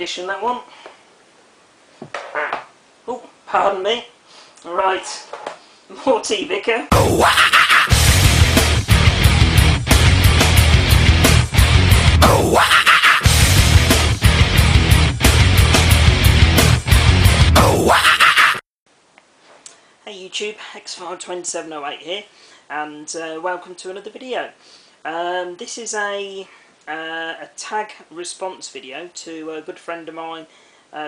condition, that one. Oh, pardon me. Right, more tea, Vicar. Hey YouTube, X52708 here, and welcome to another video. This is a tag response video to a good friend of mine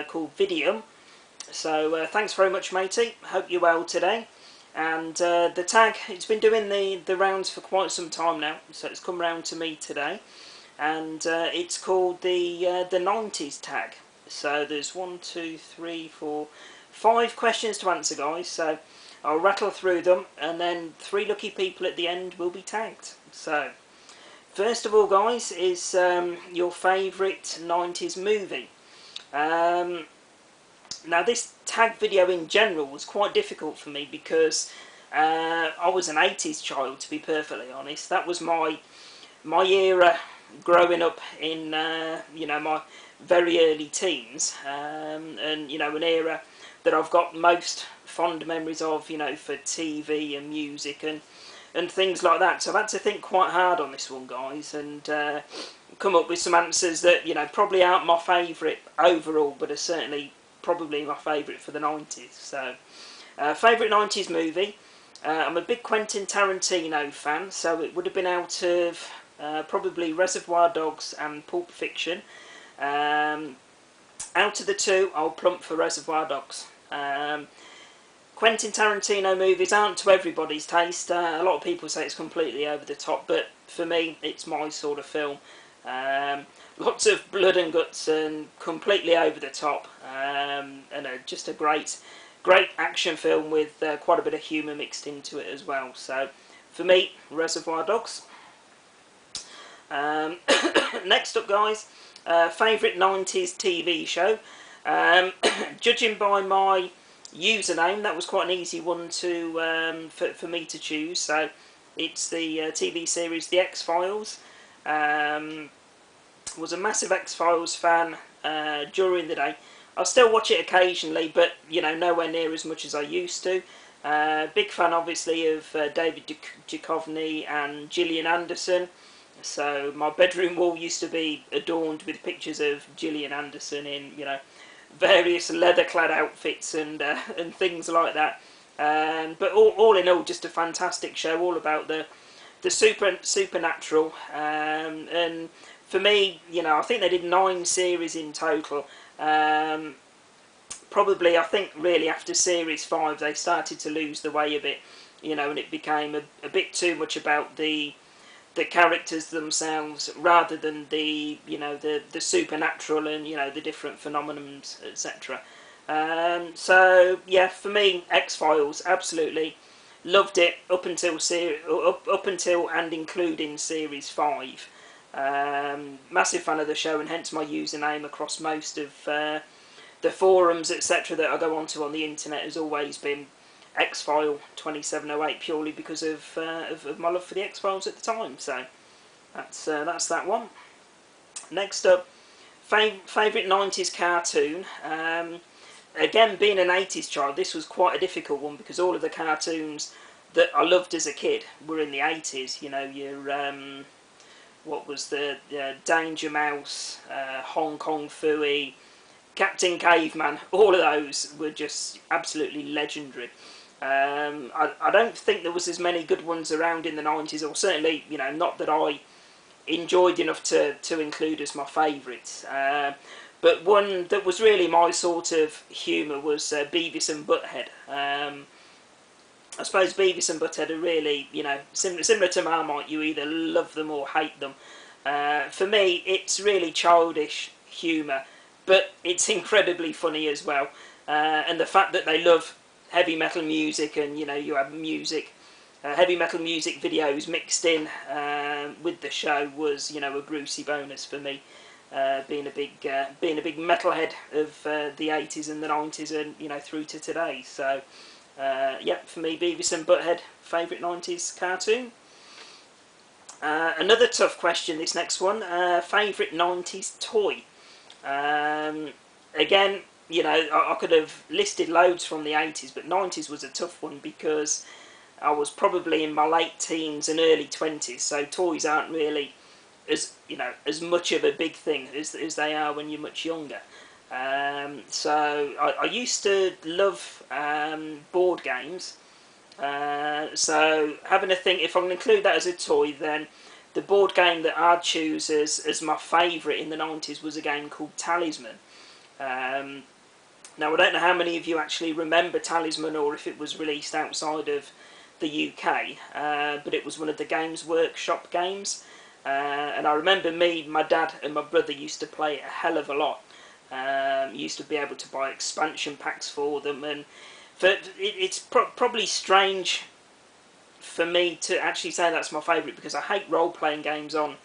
called Vidium. So thanks very much, matey. Hope you're well today. And the tag, it's been doing the rounds for quite some time now, so it's come round to me today. And it's called the 90s tag. So there's 5 questions to answer, guys. So I'll rattle through them, and then 3 lucky people at the end will be tagged. So first of all, guys, is your favourite 90s movie. Now this tag video in general was quite difficult for me because I was an 80s child, to be perfectly honest. That was my era growing up in you know, my very early teens, and you know, an era that I've got most fond memories of, you know, for TV and music and things like that. So I've had to think quite hard on this one, guys, and come up with some answers that, you know, probably aren't my favourite overall, but are certainly probably my favourite for the 90s. So favourite 90s movie, I'm a big Quentin Tarantino fan, so it would have been out of probably Reservoir Dogs and Pulp Fiction. Out of the two, I'll plump for Reservoir Dogs. Quentin Tarantino movies aren't to everybody's taste. A lot of people say it's completely over the top, but for me, it's my sort of film. Lots of blood and guts and completely over the top, and just a great action film with quite a bit of humour mixed into it as well. So for me, Reservoir Dogs. Next up, guys, favourite 90s TV show. Judging by my username, that was quite an easy one to for me to choose. So it's the TV series The X-Files. Was a massive X-Files fan during the day. I still watch it occasionally, but you know, nowhere near as much as I used to. Big fan, obviously, of David Duchovny and Gillian Anderson. So my bedroom wall used to be adorned with pictures of Gillian Anderson in, you know, various leather-clad outfits and things like that. But all in all, just a fantastic show, all about the supernatural. And for me, you know, I think they did 9 series in total. Probably, I think, really after series 5, they started to lose the way a bit, you know, and it became a bit too much about the characters themselves rather than the, you know, the supernatural and, you know, the different phenomenons, etc. So yeah, for me, X-Files, absolutely loved it up until and including series 5. Massive fan of the show, and hence my username across most of the forums, etc., that I go onto on the internet has always been X-File 2708, purely because of my love for the X-Files at the time. So that's that one. Next up, favourite 90s cartoon. Again, being an 80s child, this was quite a difficult one because all of the cartoons that I loved as a kid were in the 80s. You know, your what was the Danger Mouse, Hong Kong Phooey, Captain Caveman, all of those were just absolutely legendary. I don't think there was as many good ones around in the 90s, or certainly, you know, not that I enjoyed enough to include as my favourites. But one that was really my sort of humour was Beavis and Butthead. I suppose Beavis and Butthead are really, you know, similar to Marmite. You either love them or hate them. For me, it's really childish humour, but it's incredibly funny as well. And the fact that they love heavy metal music, and you know, you have music, heavy metal music videos mixed in with the show was, you know, a Brucey bonus for me. Being a big metalhead of the 80s and the 90s, and you know, through to today. So yeah, for me, Beavis and Butthead, favourite 90s cartoon. Another tough question, this next one. Favourite 90s toy. Again, you know, I could have listed loads from the 80s, but 90s was a tough one because I was probably in my late teens and early 20s, so toys aren't really as, you know, as much of a big thing as they are when you're much younger. So I used to love board games. So having a think, if I'm going to include that as a toy, then the board game that I'd choose as my favourite in the 90s was a game called Talisman. Now I don't know how many of you actually remember Talisman, or if it was released outside of the UK, but it was one of the Games Workshop games, and I remember my dad and my brother used to play it a hell of a lot. Used to be able to buy expansion packs for them, and it's probably strange for me to actually say that's my favourite, because I hate role-playing games on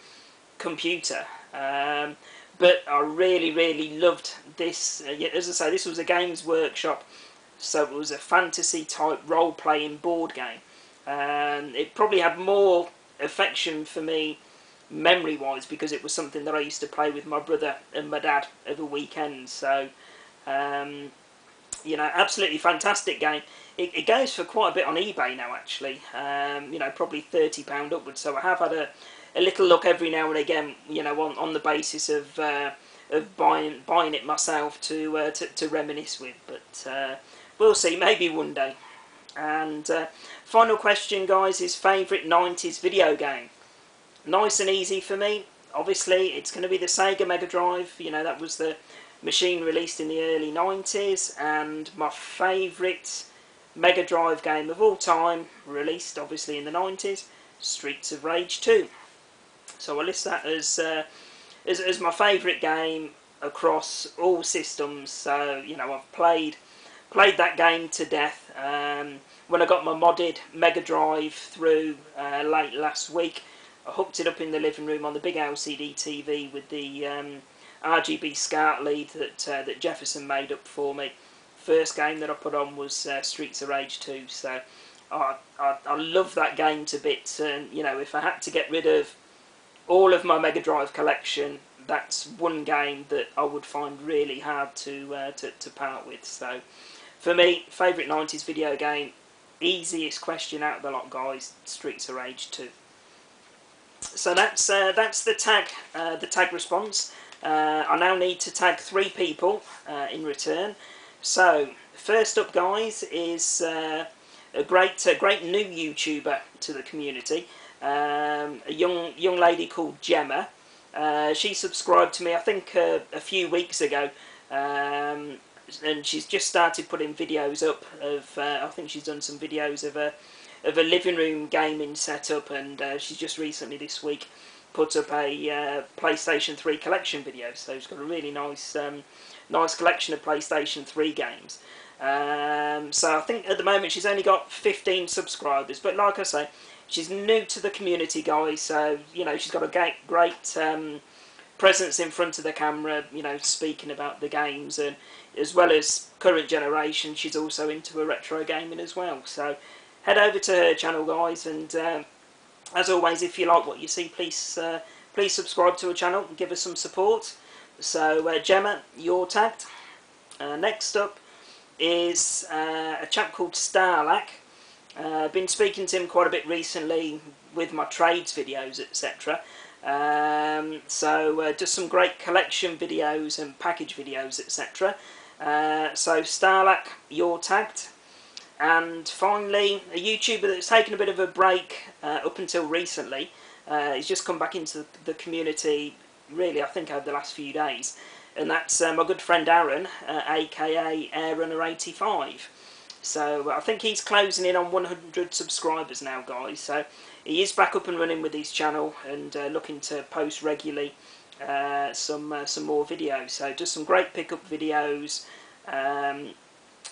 computer. But I really loved this. As I say, this was a Games Workshop, so it was a fantasy type role-playing board game. It probably had more affection for me memory-wise, because it was something that I used to play with my brother and my dad over weekends. So you know, absolutely fantastic game. It goes for quite a bit on eBay now, actually. You know, probably £30 upwards. So I have had a little look every now and again, you know, on the basis of buying it myself to reminisce with. But we'll see, maybe one day. And final question, guys, is favourite 90s video game. Nice and easy for me. Obviously, it's going to be the Sega Mega Drive. You know, that was the machine released in the early 90s, and my favourite Mega Drive game of all time, released obviously in the 90s, Streets of Rage 2. So I list that as my favourite game across all systems. So, you know, I've played that game to death. When I got my modded Mega Drive through late last week, I hooked it up in the living room on the big LCD TV with the RGB SCART lead that Jefferson made up for me. First game that I put on was Streets of Rage 2, so I love that game to bits. And you know, if I had to get rid of all of my Mega Drive collection, that's one game that I would find really hard to part with. So for me, favourite 90s video game, easiest question out of the lot, guys, Streets of Rage 2. So that's the tag response. I now need to tag 3 people in return. So first up, guys, is a great new YouTuber to the community, a young lady called Gemma. She subscribed to me, I think, a few weeks ago, and she's just started putting videos up of. I think she's done some videos of a living room gaming setup, and she's just recently this week put up a PlayStation 3 collection video. So she's got a really nice collection of PlayStation 3 games. So I think at the moment she's only got 15 subscribers, but like I say, she's new to the community, guys. So you know, she's got a great presence in front of the camera, you know, speaking about the games, and as well as current generation, she's also into a retro gaming as well. So head over to her channel, guys, and as always, if you like what you see, please subscribe to her channel and give us some support. So Gemma, you're tagged. Next up is a chap called Starlack. Been speaking to him quite a bit recently with my trades videos, etc. So just some great collection videos and package videos, etc. So Starlack, you're tagged. And finally, a YouTuber that's taken a bit of a break up until recently. He's just come back into the community, really, I think, over the last few days. And that's my good friend Aaron, aka AirRunner85. So I think he's closing in on 100 subscribers now, guys. So he is back up and running with his channel, and looking to post regularly some more videos. So just some great pickup videos.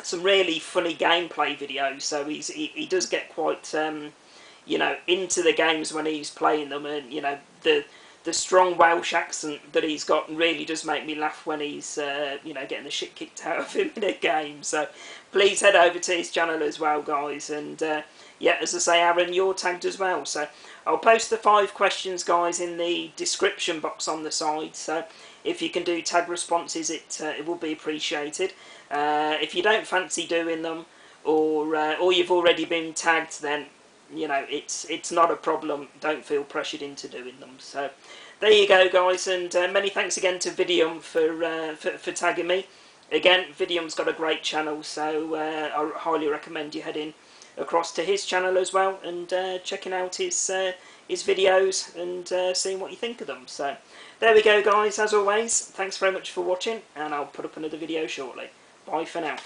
Some really funny gameplay videos, so he does get quite you know, into the games when he's playing them, and you know, the strong Welsh accent that he's got really does make me laugh when he's you know, getting the shit kicked out of him in a game. So please head over to his channel as well, guys, and yeah, as I say, Aaron, you're tagged as well. So I'll post the 5 questions, guys, in the description box on the side. So if you can do tag responses, it will be appreciated. If you don't fancy doing them, or you've already been tagged, then you know it's not a problem. Don't feel pressured into doing them. So there you go, guys, and many thanks again to Vidium for tagging me. Again, Vidium's got a great channel, so I highly recommend you heading across to his channel as well and checking out his videos and seeing what you think of them. So there we go, guys. As always, thanks very much for watching, and I'll put up another video shortly. Bye for now.